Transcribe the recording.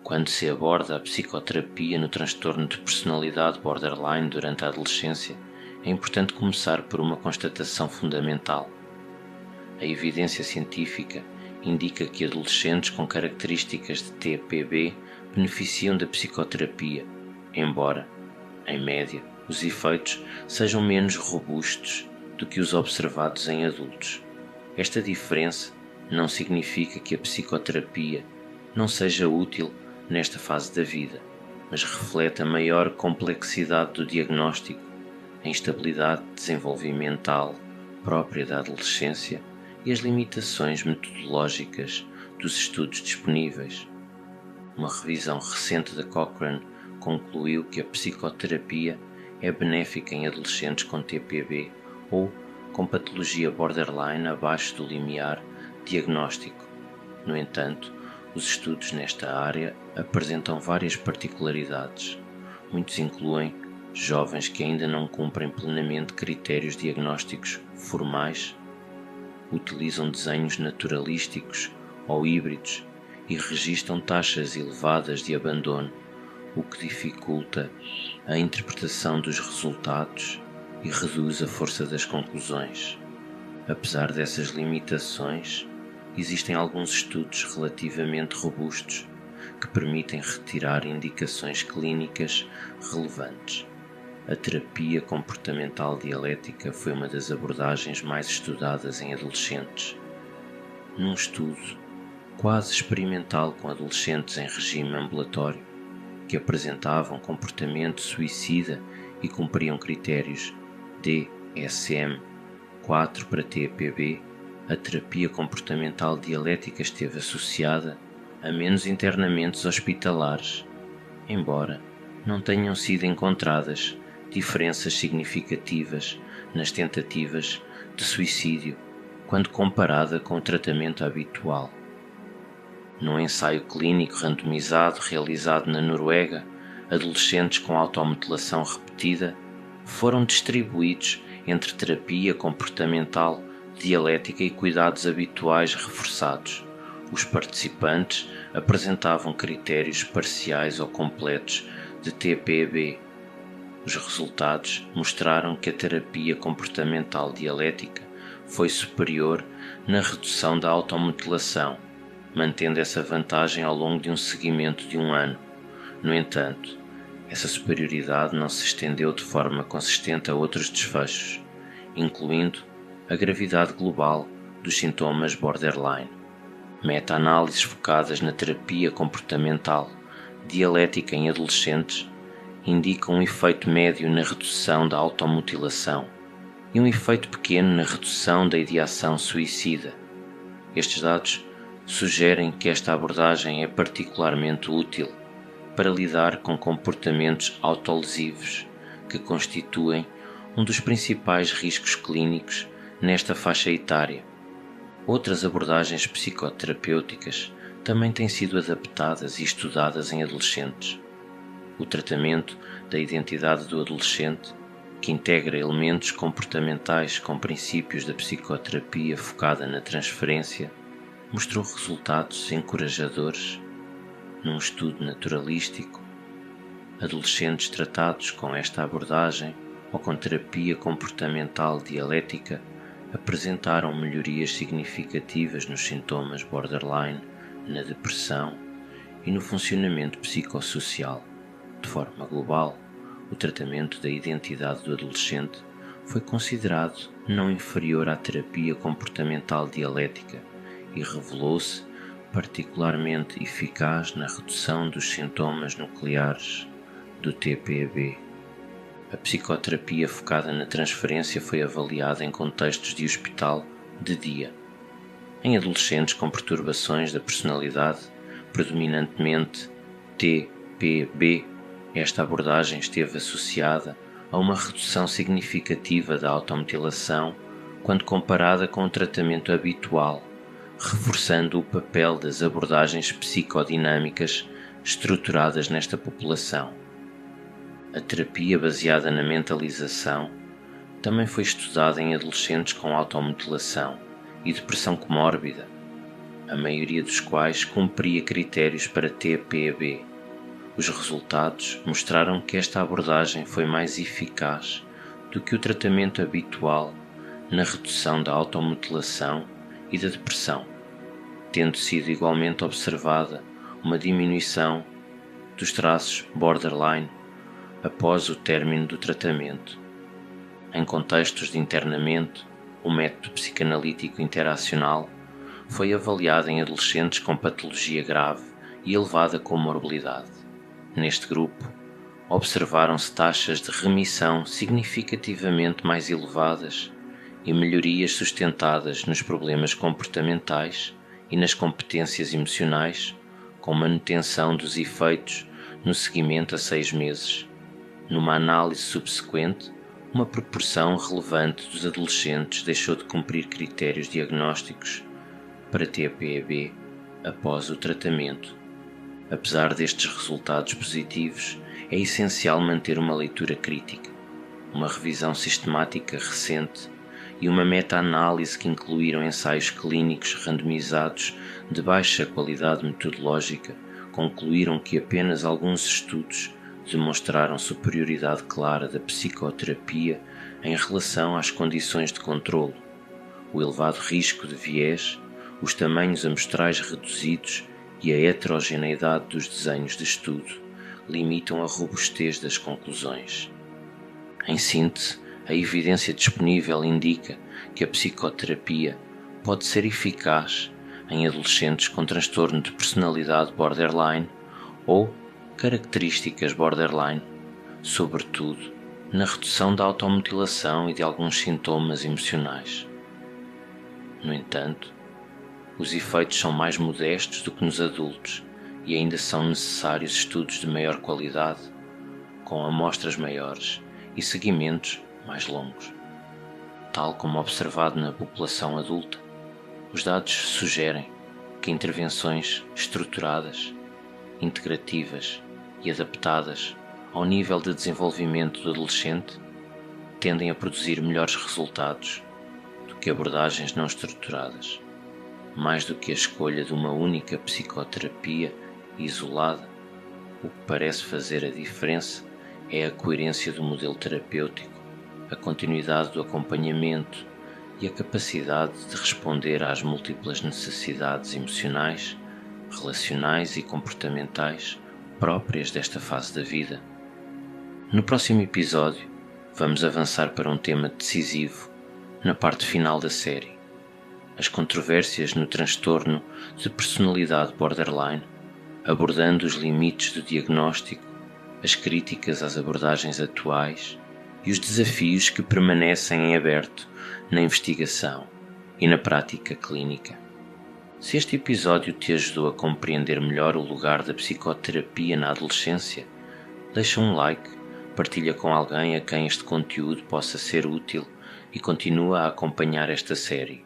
Quando se aborda a psicoterapia no transtorno de personalidade borderline durante a adolescência, é importante começar por uma constatação fundamental. A evidência científica indica que adolescentes com características de TPB beneficiam da psicoterapia, embora, em média, os efeitos sejam menos robustos do que os observados em adultos. Esta diferença não significa que a psicoterapia não seja útil nesta fase da vida, mas reflete a maior complexidade do diagnóstico, a instabilidade desenvolvimental própria da adolescência e as limitações metodológicas dos estudos disponíveis. Uma revisão recente da Cochrane concluiu que a psicoterapia é benéfica em adolescentes com TPB ou com patologia borderline abaixo do limiar diagnóstico. No entanto, os estudos nesta área apresentam várias particularidades. Muitos incluem jovens que ainda não cumprem plenamente critérios diagnósticos formais, utilizam desenhos naturalísticos ou híbridos e registram taxas elevadas de abandono, o que dificulta a interpretação dos resultados e reduz a força das conclusões. Apesar dessas limitações, existem alguns estudos relativamente robustos que permitem retirar indicações clínicas relevantes. A terapia comportamental dialética foi uma das abordagens mais estudadas em adolescentes. Num estudo quase experimental com adolescentes em regime ambulatório, que apresentavam comportamento suicida e cumpriam critérios DSM-4 para TPB, a terapia comportamental dialética esteve associada a menos internamentos hospitalares, embora não tenham sido encontradas diferenças significativas nas tentativas de suicídio quando comparada com o tratamento habitual. Num ensaio clínico randomizado realizado na Noruega, adolescentes com automutilação repetida foram distribuídos entre terapia comportamental dialética e cuidados habituais reforçados. Os participantes apresentavam critérios parciais ou completos de TPB. Os resultados mostraram que a terapia comportamental dialética foi superior na redução da automutilação, mantendo essa vantagem ao longo de um seguimento de 1 ano. No entanto, essa superioridade não se estendeu de forma consistente a outros desfechos, incluindo a gravidade global dos sintomas borderline. Meta-análises focadas na terapia comportamental dialética em adolescentes indicam um efeito médio na redução da automutilação e um efeito pequeno na redução da ideação suicida. Estes dados sugerem que esta abordagem é particularmente útil para lidar com comportamentos autolesivos que constituem um dos principais riscos clínicos nesta faixa etária. Outras abordagens psicoterapêuticas também têm sido adaptadas e estudadas em adolescentes. O tratamento da identidade do adolescente, que integra elementos comportamentais com princípios da psicoterapia focada na transferência, mostrou resultados encorajadores. Num estudo naturalístico, adolescentes tratados com esta abordagem ou com terapia comportamental dialética apresentaram melhorias significativas nos sintomas borderline, na depressão e no funcionamento psicossocial. De forma global, o tratamento da identidade do adolescente foi considerado não inferior à terapia comportamental dialética e revelou-se particularmente eficaz na redução dos sintomas nucleares do TPB. A psicoterapia focada na transferência foi avaliada em contextos de hospital de dia. Em adolescentes com perturbações da personalidade, predominantemente TPB, esta abordagem esteve associada a uma redução significativa da automutilação quando comparada com o tratamento habitual, reforçando o papel das abordagens psicodinâmicas estruturadas nesta população. A terapia baseada na mentalização também foi estudada em adolescentes com automutilação e depressão comórbida. a maioria dos quais cumpria critérios para TPB. Os resultados mostraram que esta abordagem foi mais eficaz do que o tratamento habitual na redução da automutilação e da depressão, tendo sido igualmente observada uma diminuição dos traços borderline após o término do tratamento. Em contextos de internamento, o método psicanalítico interacional foi avaliado em adolescentes com patologia grave e elevada comorbilidade. Neste grupo, observaram-se taxas de remissão significativamente mais elevadas e melhorias sustentadas nos problemas comportamentais e nas competências emocionais, com manutenção dos efeitos no seguimento a 6 meses. Numa análise subsequente, uma proporção relevante dos adolescentes deixou de cumprir critérios diagnósticos para TPB após o tratamento. Apesar destes resultados positivos, é essencial manter uma leitura crítica, uma revisão sistemática recente e uma meta-análise que incluíram ensaios clínicos randomizados de baixa qualidade metodológica concluíram que apenas alguns estudos demonstraram superioridade clara da psicoterapia em relação às condições de controlo, o elevado risco de viés, os tamanhos amostrais reduzidos e a heterogeneidade dos desenhos de estudo limitam a robustez das conclusões. Em síntese, a evidência disponível indica que a psicoterapia pode ser eficaz em adolescentes com transtorno de personalidade borderline ou características borderline, sobretudo na redução da automutilação e de alguns sintomas emocionais. No entanto, os efeitos são mais modestos do que nos adultos e ainda são necessários estudos de maior qualidade, com amostras maiores e seguimentos mais longos. Tal como observado na população adulta, os dados sugerem que intervenções estruturadas, integrativas e adaptadas ao nível de desenvolvimento do adolescente tendem a produzir melhores resultados do que abordagens não estruturadas. Mais do que a escolha de uma única psicoterapia isolada, o que parece fazer a diferença é a coerência do modelo terapêutico, a continuidade do acompanhamento e a capacidade de responder às múltiplas necessidades emocionais, relacionais e comportamentais próprias desta fase da vida. No próximo episódio, vamos avançar para um tema decisivo na parte final da série: as controvérsias no transtorno de personalidade borderline, abordando os limites do diagnóstico, as críticas às abordagens atuais e os desafios que permanecem em aberto na investigação e na prática clínica. Se este episódio te ajudou a compreender melhor o lugar da psicoterapia na adolescência, deixa um like, partilha com alguém a quem este conteúdo possa ser útil e continua a acompanhar esta série.